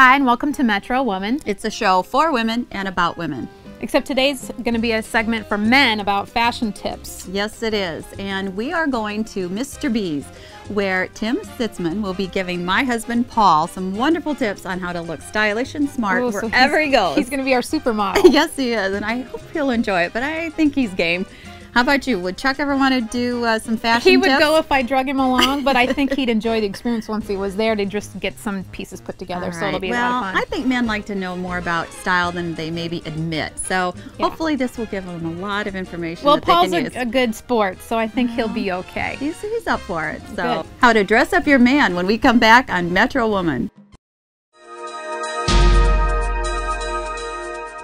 Hi, and welcome to Metro Woman. It's a show for women and about women. Except today's going to be a segment for men about fashion tips. Yes, it is. And we are going to Mr. B's, where Tim Sitzman will be giving my husband Paul some wonderful tips on how to look stylish and smart wherever he goes. He's going to be our supermodel. Yes, he is, and I hope he'll enjoy it, but I think he's game. How about you? Would Chuck ever want to do some fashion tips? He would go if I drug him along, but I think he'd enjoy the experience once he was there to just get some pieces put together, so it'll be a lot of fun. I think men like to know more about style than they maybe admit, so hopefully this will give them a lot of information that Paul's they can use. a good sport, so I think he'll be okay. He's up for it. So, Good. How to dress up your man when we come back on Metro Woman.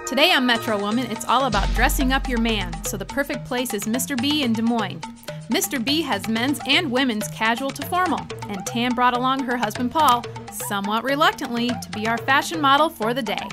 Today on Metro Woman, it's all about dressing up your man, so the perfect place is Mr. B in Des Moines. Mr. B has men's and women's casual to formal, and Tam brought along her husband Paul, somewhat reluctantly, to be our fashion model for the day.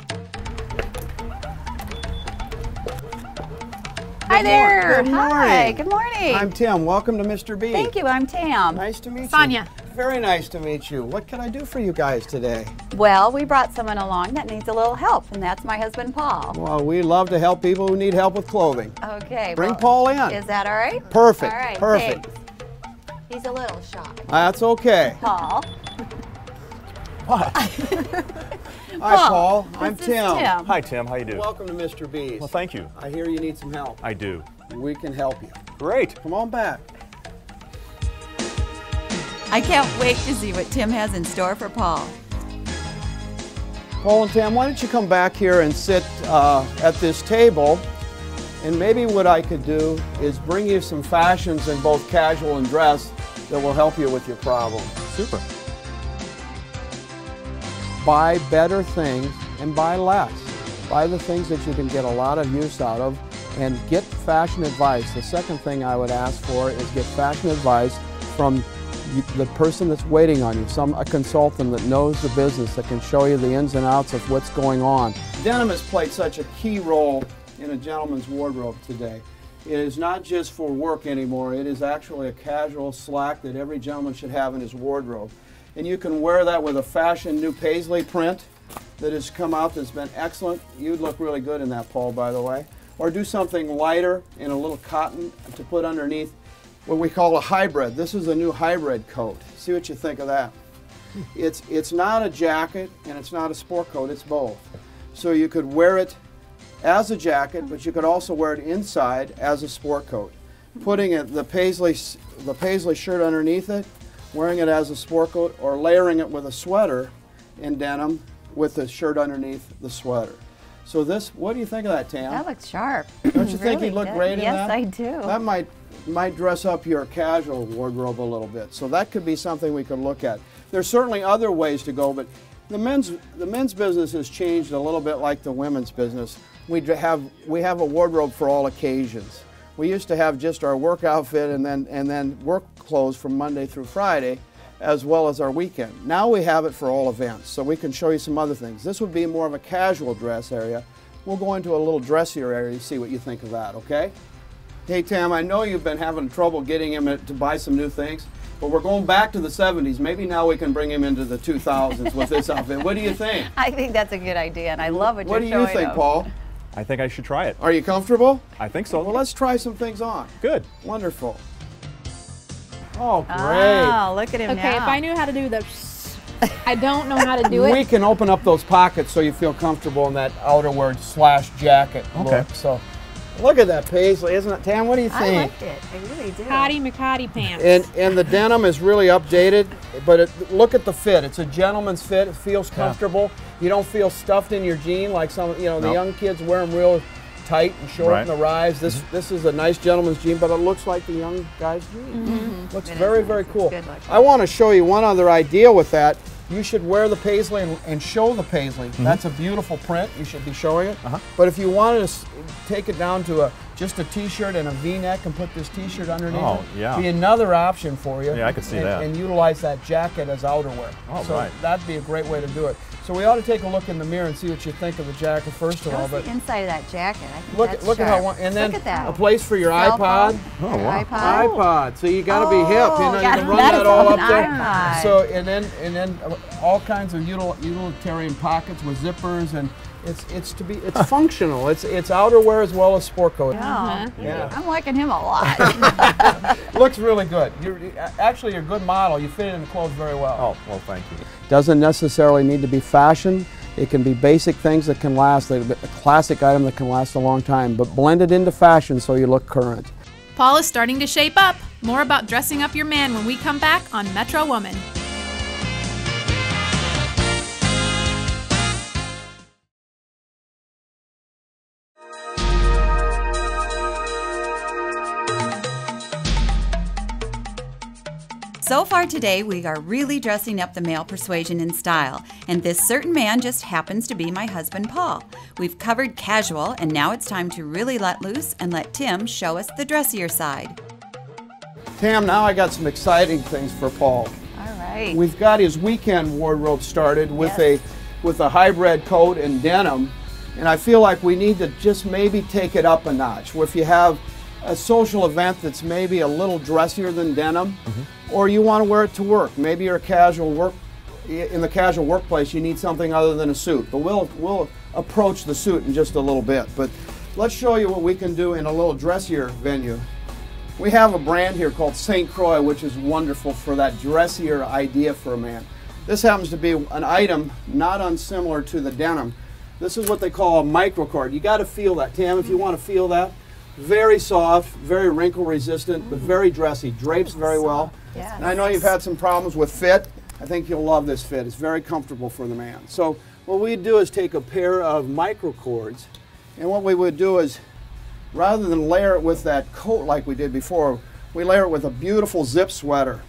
Hi there. Good morning. Hi, good morning. I'm Tim. Welcome to Mr. B. Thank you, I'm Tam. Nice to meet Sonia. you. Very nice to meet you. What can I do for you guys today? Well, we brought someone along that needs a little help, and that's my husband Paul. Well, we love to help people who need help with clothing. Okay. Bring Paul in. Is that all right? Perfect. All right, Perfect. thanks. He's a little shy. That's okay. Paul. What? Hi, Paul. I'm This is Tim. Tim. Hi, Tim. How you doing? Welcome to Mr. B's. Well, thank you. I hear you need some help. I do. We can help you. Great. Come on back. I can't wait to see what Tim has in store for Paul. Paul and Tim, why don't you come back here and sit at this table, and maybe what I could do is bring you some fashions in both casual and dress that will help you with your problem. Super. Buy better things and buy less. Buy the things that you can get a lot of use out of, and get fashion advice. The second thing I would ask for is get fashion advice from the person that's waiting on you, a consultant that knows the business, that can show you the ins and outs of what's going on. Denim has played such a key role in a gentleman's wardrobe today. It is not just for work anymore, it is actually a casual slack that every gentleman should have in his wardrobe. And you can wear that with a fashion new paisley print that has come out that's been excellent. You'd look really good in that, Paul, by the way. Or do something lighter in a little cotton to put underneath what we call a hybrid. This is a new hybrid coat. See what you think of that. It's not a jacket and it's not a sport coat, it's both. So you could wear it as a jacket, but you could also wear it inside as a sport coat. Putting the paisley shirt underneath it, wearing it as a sport coat, or layering it with a sweater in denim with the shirt underneath the sweater. So what do you think of that, Tam? That looks sharp. Don't you think he'd look great in that? Yes, I do. That might dress up your casual wardrobe a little bit. So that could be something we could look at. There's certainly other ways to go, but the men's business has changed a little bit like the women's business. We have a wardrobe for all occasions. We used to have just our work outfit and then work clothes from Monday through Friday, as well as our weekend. Now we have it for all events, so we can show you some other things. This would be more of a casual dress area. We'll go into a little dressier area to see what you think of that, okay? Hey, Tam, I know you've been having trouble getting him to buy some new things, but we're going back to the 70s. Maybe now we can bring him into the 2000s with this outfit. What do you think? I think that's a good idea, and I love what you're showing. What do you think, Paul? I think I should try it. Are you comfortable? I think so. Well, let's try some things on. Good. Wonderful. Oh, great. Oh, look at him now. Okay, if I knew how to do this, I don't know how to do We it. can open up those pockets so you feel comfortable in that outerwear / jacket look. So, look at that paisley, isn't it, Tam? What do you think? I like it. I really do. Hottie McHottie pants. And the denim is really updated, but look at the fit. It's a gentleman's fit. It feels comfortable. You don't feel stuffed in your jean like some, the young kids wear them real tight and short in the rise. This is a nice gentleman's jean, but it looks like the young guy's jean. Looks very, very cool. I want to show you one other idea with that. You should wear the paisley and show the paisley. That's a beautiful print. You should be showing it. But if you wanted to take it down to just a t-shirt and a v-neck and put this t-shirt underneath Oh, it. yeah. Be another option for you. Yeah, I could see that. And utilize that jacket as outerwear. Oh, so right. that'd be a great way to do it. So we ought to take a look in the mirror and see what you think of the jacket first of all. But the inside of that jacket, I think look, that's look at sharp. how, and then Look at that. a place for your Cell iPod. phone, Oh, your wow. iPod. iPod. So you got to be hip. You know, you got- can run that that is all an up there. iPod. So and then all kinds of utilitarian pockets with zippers, and it's functional. It's outerwear as well as sport coat. Yeah. Yeah. I'm liking him a lot. Looks really good. You're a good model. You fit it in the clothes very well. Oh, well, thank you. Doesn't necessarily need to be fashion. It can be basic things that can last, a classic item that can last a long time, but blend it into fashion so you look current. Paul is starting to shape up. More about dressing up your man when we come back on Metro Woman. So far today, we are really dressing up the male persuasion in style, and this certain man just happens to be my husband, Paul. We've covered casual, and now it's time to really let loose and let Tim show us the dressier side. Tam, now I got some exciting things for Paul. All right. We've got his weekend wardrobe started with Yes. with a hybrid coat and denim, and I feel like we need to just maybe take it up a notch. If you have a social event that's maybe a little dressier than denim, or you want to wear it to work. Maybe you're in the casual workplace, you need something other than a suit. But we'll approach the suit in just a little bit. But let's show you what we can do in a little dressier venue. We have a brand here called St. Croix, which is wonderful for that dressier idea for a man. This happens to be an item not unsimilar to the denim. This is what they call a microcord. You got to feel that, Tam, if you want to feel that. Very soft, very wrinkle resistant, but very dressy. Drapes very well. Yes. And I know you've had some problems with fit. I think you'll love this fit. It's very comfortable for the man. So what we do is take a pair of microcords, and what we would do is, rather than layer it with that coat like we did before, we layer it with a beautiful zip sweater.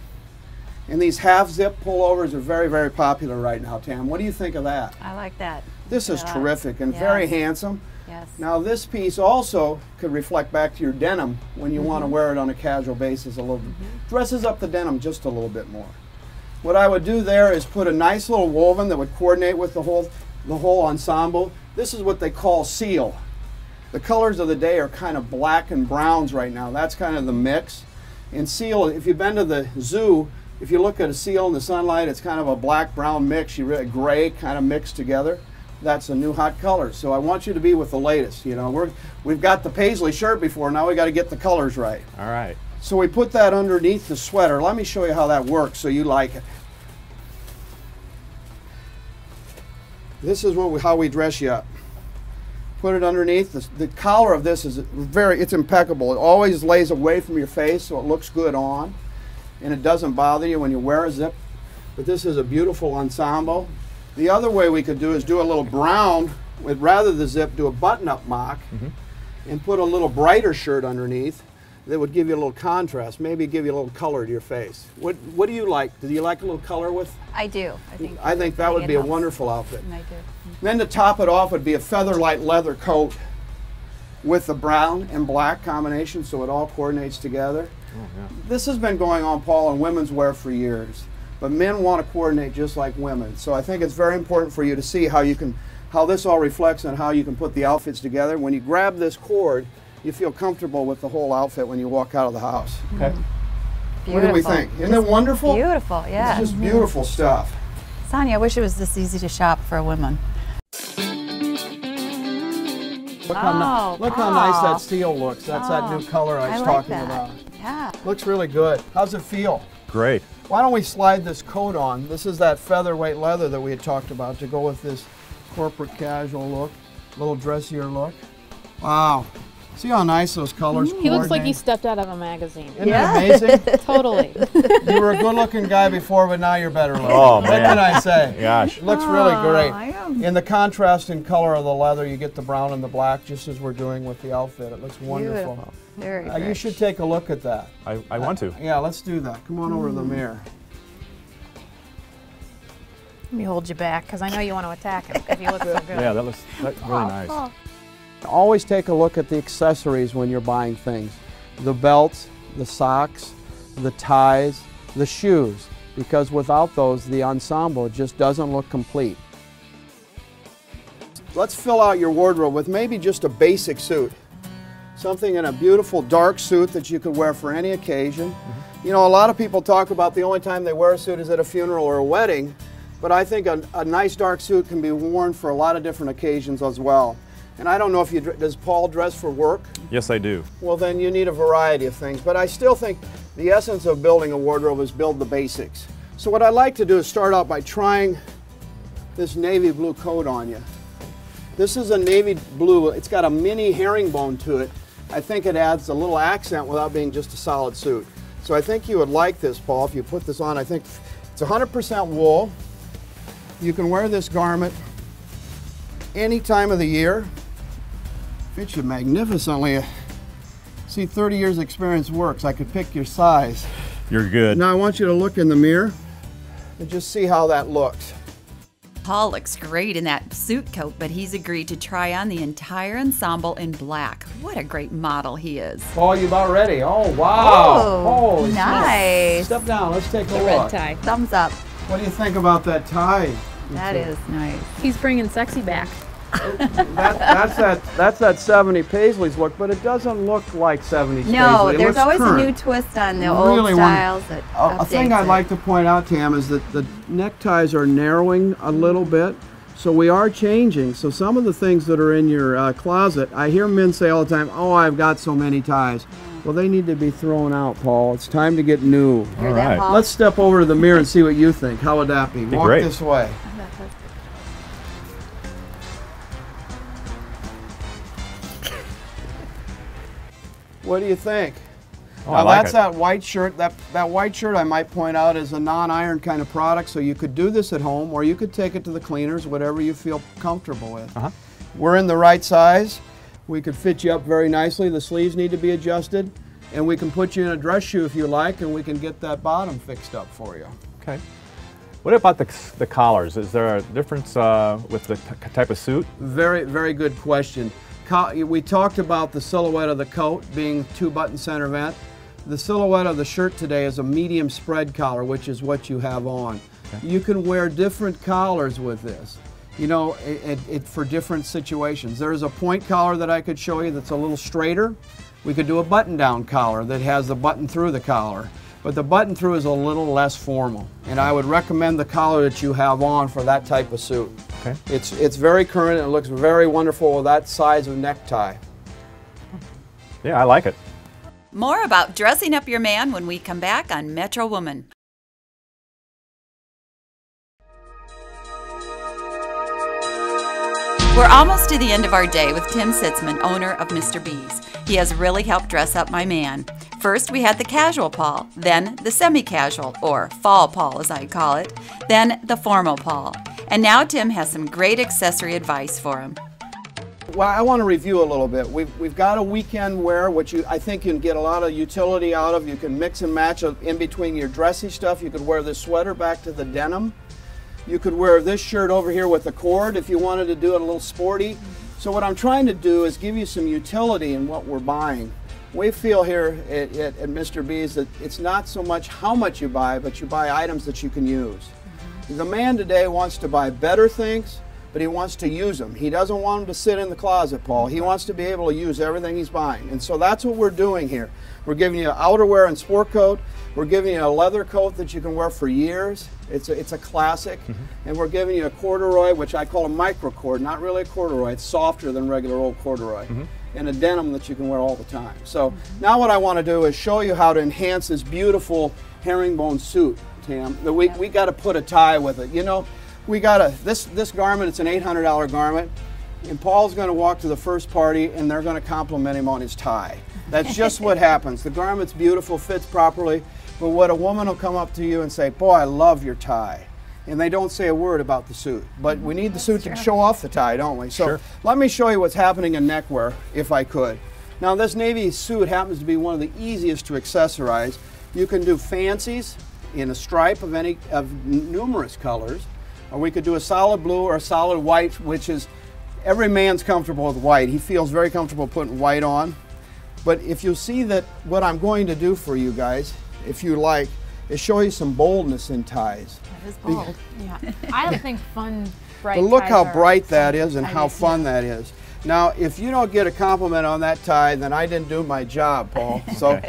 And these half zip pullovers are very, very popular right now, Tam. What do you think of that? I like that. This is Yeah. terrific and Yes. very handsome. Yes. Now this piece also could reflect back to your denim when you want to wear it on a casual basis a little bit. Dresses up the denim just a little bit more. What I would do there is put a nice little woven that would coordinate with the whole ensemble. This is what they call seal. The colors of the day are kind of black and browns right now. That's kind of the mix. And seal, if you've been to the zoo, if you look at a seal in the sunlight, it's kind of a black-brown mix, gray kind of mixed together. That's a new hot color. So I want you to be with the latest. You know, we've got the paisley shirt before, now we got to get the colors right. All right. So we put that underneath the sweater. Let me show you how that works so you like it. This is how we dress you up. Put it underneath. The collar of this is it's impeccable. It always lays away from your face so it looks good on, and it doesn't bother you when you wear a zip. But this is a beautiful ensemble. The other way we could do is do a little brown with, rather the zip, do a button-up mock and put a little brighter shirt underneath that would give you a little contrast, maybe give you a little color to your face. What do you like? Do you like a little color with? I do. I think that would be a helps. wonderful outfit. I do. Then to top it off would be a feather-light leather coat with the brown and black combination so it all coordinates together. Oh, yeah. This has been going on, Paul, in women's wear for years. But men want to coordinate just like women. So I think it's very important for you to see how this all reflects on how you can put the outfits together. When you grab this cord, you feel comfortable with the whole outfit when you walk out of the house. Okay. Beautiful. What do we think? Isn't it wonderful? Beautiful, yeah. It's just beautiful stuff. Sonia, I wish it was this easy to shop for a woman. Look how nice that steel looks. That's that new color I was like talking that. about. Yeah. Looks really good. How's it feel? Great. Why don't we slide this coat on? This is that featherweight leather that we had talked about to go with this corporate casual look, little dressier look. Wow. See how nice those colors He looks like he coordinate? stepped out of a magazine. Isn't that amazing? Totally. You were a good-looking guy before, but now you're better looking. Oh, What man. can I say? Gosh. It looks really great. I am. In the contrast in color of the leather, you get the brown and the black, just as we're doing with the outfit. It looks wonderful. Beautiful. Very You rich. should take a look at that. I want to. Yeah, let's do that. Come on over to the mirror. Let me hold you back because I know you want to attack him because he looks so good. Yeah, that looks really nice. Always take a look at the accessories when you're buying things. The belts, the socks, the ties, the shoes, because without those, the ensemble just doesn't look complete. Let's fill out your wardrobe with maybe just a basic suit. Something in a beautiful dark suit that you could wear for any occasion. You know, a lot of people talk about the only time they wear a suit is at a funeral or a wedding, but I think a nice dark suit can be worn for a lot of different occasions as well. And I don't know if you, does Paul dress for work? Yes, I do. Well, then you need a variety of things, but I still think the essence of building a wardrobe is build the basics. So what I like to do is start out by trying this navy blue coat on you. This is a navy blue, it's got a mini herringbone to it. I think it adds a little accent without being just a solid suit. So I think you would like this, Paul, if you put this on. I think it's 100% wool. You can wear this garment any time of the year. Fits you magnificently. See, 30 years experience works. I could pick your size. You're good. Now I want you to look in the mirror and just see how that looks. Paul looks great in that suit coat, but he's agreed to try on the entire ensemble in black. What a great model he is. Paul, you about ready? Oh, wow. Oh, holy nice. Step down. Let's take a look. Red tie. Thumbs up. What do you think about that tie? That is nice. He's bringing sexy back. That's that 70 Paisley's look, but it doesn't look like 70s No, Paisley. It there's looks always current. a new twist on the Really old styles that A thing updates I'd it. like to point out, Tam, is that the neckties are narrowing a little bit, so we are changing. So some of the things that are in your closet, I hear men say all the time, oh, I've got so many ties. Well, they need to be thrown out, Paul. It's time to get new. Hear All that, right. Paul? Let's step over to the mirror and see what you think. How would that be? Walk great. this way. What do you think? Oh, Now I like that's it. that white shirt. That white shirt, I might point out, is a non-iron kind of product, so you could do this at home, or you could take it to the cleaners, whatever you feel comfortable with. We're in the right size. We could fit you up very nicely. The sleeves need to be adjusted, and we can put you in a dress shoe if you like, and we can get that bottom fixed up for you. Okay. What about the collars? Is there a difference with the type of suit? Very, very good question. We talked about the silhouette of the coat being 2-button center vent. The silhouette of the shirt today is a medium spread collar, which is what you have on. Okay. You can wear different collars with this, you know, for different situations. There's a point collar that I could show you that's a little straighter. We could do a button-down collar that has the button through the collar. But the button through is a little less formal, and I would recommend the collar that you have on for that type of suit. Okay. It's very current and it looks very wonderful with that size of necktie. Yeah, I like it. More about dressing up your man when we come back on Metro Woman. We're almost to the end of our day with Tim Sitzman, owner of Mr. B's. He has really helped dress up my man. First, we had the casual Paul, then the semi-casual, or fall Paul as I call it, then the formal Paul. And now Tim has some great accessory advice for him. Well, I want to review a little bit. We've got a weekend wear, which I think you can get a lot of utility out of. You can mix and match in between your dressy stuff. You could wear this sweater back to the denim. You could wear this shirt over here with the cord if you wanted to do it a little sporty. So what I'm trying to do is give you some utility in what we're buying. We feel here at Mr. B's that it's not so much how much you buy, but you buy items that you can use. The man today wants to buy better things, but he wants to use them. He doesn't want them to sit in the closet, Paul. He wants to be able to use everything he's buying. And so that's what we're doing here. We're giving you outerwear and sport coat. We're giving you a leather coat that you can wear for years. It's a classic. And we're giving you a corduroy, which I call a micro cord, not really a corduroy. It's softer than regular old corduroy. And a denim that you can wear all the time. So now what I want to do is show you how to enhance this beautiful herringbone suit, Tam. We got to put a tie with it. You know, we got to, this garment, it's an $800 garment, and Paul's going to walk to the first party and they're going to compliment him on his tie. That's just what happens. The garment's beautiful, fits properly, but what a woman will come up to you and say, boy, I love your tie. And they don't say a word about the suit. But we need the suit to show off the tie, don't we? So let me show you what's happening in neckwear, if I could. Now this navy suit happens to be one of the easiest to accessorize. You can do fancies in a stripe of numerous colors, or we could do a solid blue or a solid white, which is every man's comfortable with white. He feels very comfortable putting white on. But if you see that what I'm going to do for you guys, if you like, is show you some boldness in ties. That is bold. Yeah. I think fun, bright But look ties how are bright that is and I how do, fun yeah. that is. Now, if you don't get a compliment on that tie, then I didn't do my job, Paul. So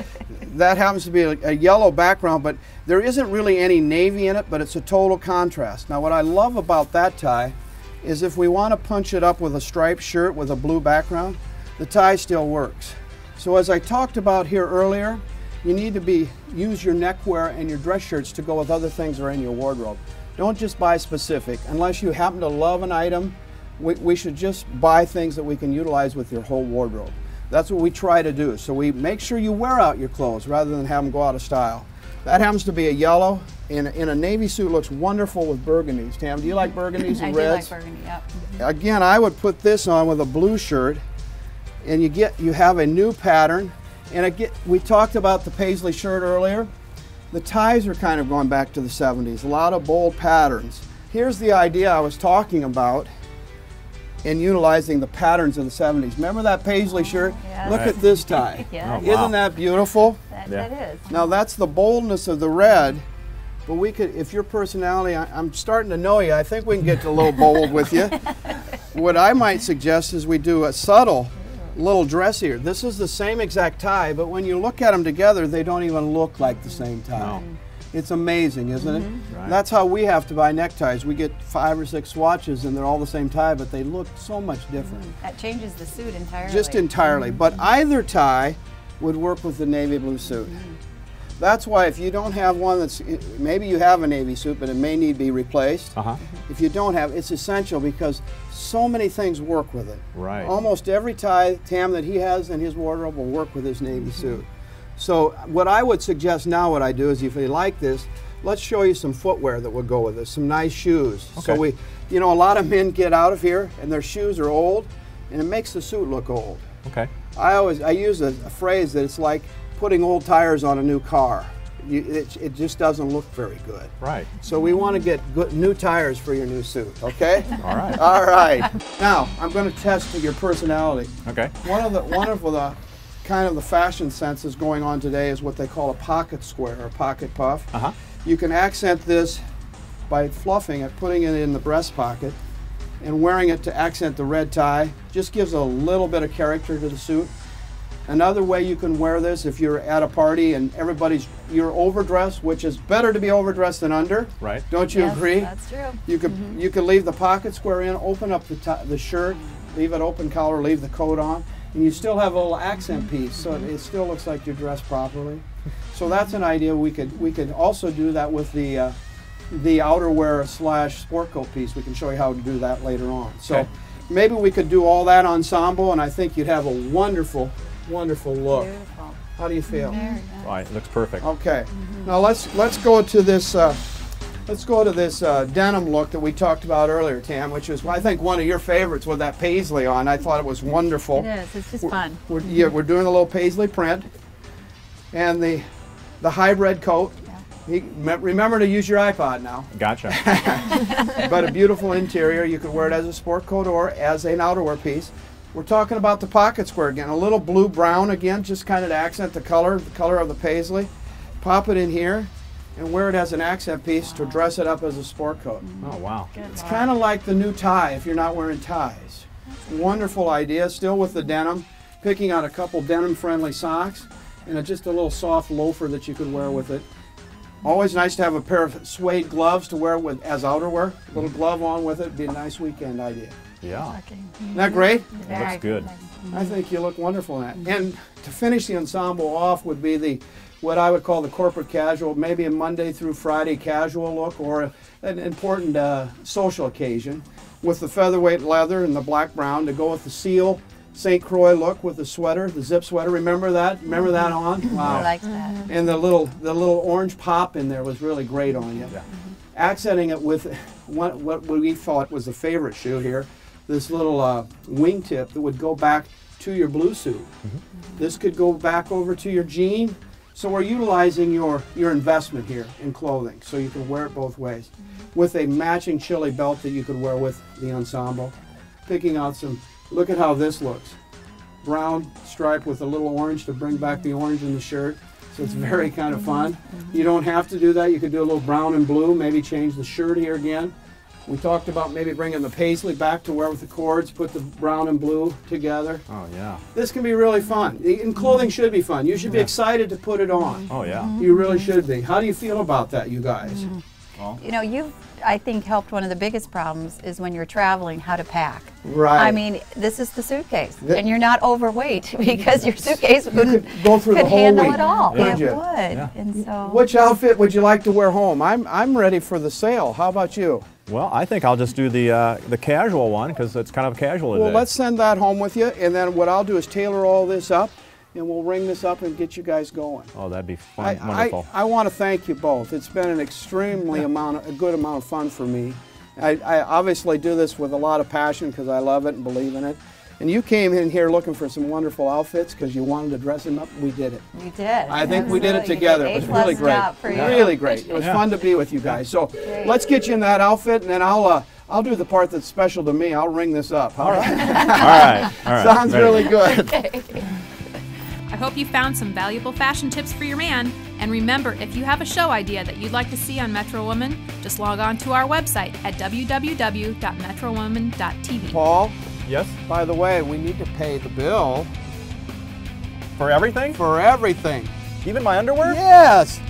that happens to be a yellow background, but there isn't really any navy in it, but it's a total contrast. Now, what I love about that tie is if we want to punch it up with a striped shirt with a blue background, the tie still works. So as I talked about here earlier, you need to use your neckwear and your dress shirts to go with other things that are in your wardrobe. Don't just buy specific. Unless you happen to love an item, we should just buy things that we can utilize with your whole wardrobe. That's what we try to do. So we make sure you wear out your clothes rather than have them go out of style. That happens to be a yellow. In a navy suit looks wonderful with burgundies. Tam, do you like burgundies and reds? I do like burgundy, yep. Again, I would put this on with a blue shirt, and you have a new pattern. And again, we talked about the paisley shirt earlier. The ties are kind of going back to the 70s. A lot of bold patterns. Here's the idea I was talking about in utilizing the patterns of the 70s. Remember that paisley shirt? Yeah. Look at this tie. Yeah. Oh, wow. Isn't that beautiful? That is. Now that's the boldness of the red, but we could, if your personality, I'm starting to know you, I think we can get a little bold with you. What I might suggest is we do a subtle little dressier. This is the same exact tie, but when you look at them together, they don't even look like the same tie. No. It's amazing, isn't it? Right. That's how we have to buy neckties. We get 5 or 6 swatches and they're all the same tie, but they look so much different. That changes the suit entirely. Just entirely. But either tie would work with the navy blue suit. That's why if you don't have one that's, maybe you have a navy suit, but it may need to be replaced. Uh-huh. If you don't have, it's essential because so many things work with it. Right. Almost every tie, Tam, that he has in his wardrobe will work with his navy suit. So what I would suggest now, what I do is if you like this, let's show you some footwear that would go with this, some nice shoes. Okay. So you know, a lot of men get out of here and their shoes are old and it makes the suit look old. Okay. I use a phrase that it's like putting old tires on a new car. It just doesn't look very good. Right. So we want to get good new tires for your new suit, okay? All right. All right. Now, I'm going to test your personality. Okay. One of the kind of the fashion senses going on today is what they call a pocket square or pocket puff. Uh-huh. You can accent this by fluffing it, putting it in the breast pocket, and wearing it to accent the red tie. Just gives a little bit of character to the suit. Another way you can wear this if you're at a party and you're overdressed, which is better to be overdressed than under. Right. Don't you Yes, agree? That's true. You could leave the pocket square in, open up the shirt, leave it open collar, leave the coat on, and you still have a little accent piece, so it still looks like you're dressed properly. So that's an idea. We could also do that with the outerwear / sport coat piece. We can show you how to do that later on. So Okay. maybe we could do all that ensemble, and I think you'd have a wonderful, wonderful look. Beautiful. How do you feel? Very nice. All right. Looks perfect. Okay. Now let's go to this. Let's go to this denim look that we talked about earlier, Tam, which is I think one of your favorites with that paisley on. I thought it was wonderful. It is. It's just fun. We're doing a little paisley print, and the hybrid coat. Remember to use your iPod now. Gotcha. But a beautiful interior. You could wear it as a sport coat or as an outerwear piece. We're talking about the pocket square again. A little blue brown again, just kind of to accent the color of the paisley. Pop it in here and wear it as an accent piece to dress it up as a sport coat. Oh, wow. It's kind of like the new tie if you're not wearing ties. Wonderful idea, still with the denim. Picking out a couple denim-friendly socks and just a little soft loafer that you could wear with it. Always nice to have a pair of suede gloves to wear as outerwear. A little glove on with it would be a nice weekend idea. Yeah. Isn't that great? Looks good. I think you look wonderful in that. And to finish the ensemble off would be what I would call the corporate casual, maybe a Monday through Friday casual look or an important social occasion with the featherweight leather and the black brown to go with the seal St. Croix look with the sweater, the zip sweater. Remember that? Remember that on? Wow. I like that. And the little orange pop in there was really great on you. Yeah. Accenting it with what we thought was a favorite shoe here, this little wingtip that would go back to your blue suit. This could go back over to your jean. So we're utilizing your investment here in clothing, so you can wear it both ways. With a matching chili belt that you could wear with the ensemble. picking out some. Look at how this looks. Brown stripe with a little orange to bring back the orange in the shirt. So it's very kind of fun. You don't have to do that. You could do a little brown and blue, maybe change the shirt here again. We talked about maybe bringing the paisley back to where with the cords, put the brown and blue together. Oh, yeah. This can be really fun. And clothing should be fun. You should be excited to put it on. Oh, yeah. You really should be. How do you feel about that, you guys? Well, You know, you've, I think, helped one of the biggest problems is when you're traveling, how to pack. Right. I mean, this is the suitcase, and you're not overweight because your suitcase wouldn't go through the could whole handle week, it all. could It you? would, Yeah. and so. Which outfit would you like to wear home? I'm ready for the sale. How about you? well, I think I'll just do the casual one because it's kind of casual today. Well, let's send that home with you, and then what I'll do is tailor all this up, and we'll ring this up and get you guys going. Oh, that'd be fun. Wonderful. I want to thank you both. It's been an extremely a good amount of fun for me. I obviously do this with a lot of passion because I love it and believe in it. And you came in here looking for some wonderful outfits because you wanted to dress them up. We did it. We did. I think we did it Absolutely. together. You It did was really A+ great. job for you. Really great. It was Yeah. fun to be with you guys. So let's get you in that outfit, and then I'll do the part that's special to me. I'll ring this up. All right. All right. Sounds Ready. really good. I hope you found some valuable fashion tips for your man. And remember, if you have a show idea that you'd like to see on Metro Woman, just log on to our website at www.metrowoman.tv. Paul, Yes? by the way, we need to pay the bill For everything? for everything. Even my underwear? Yes.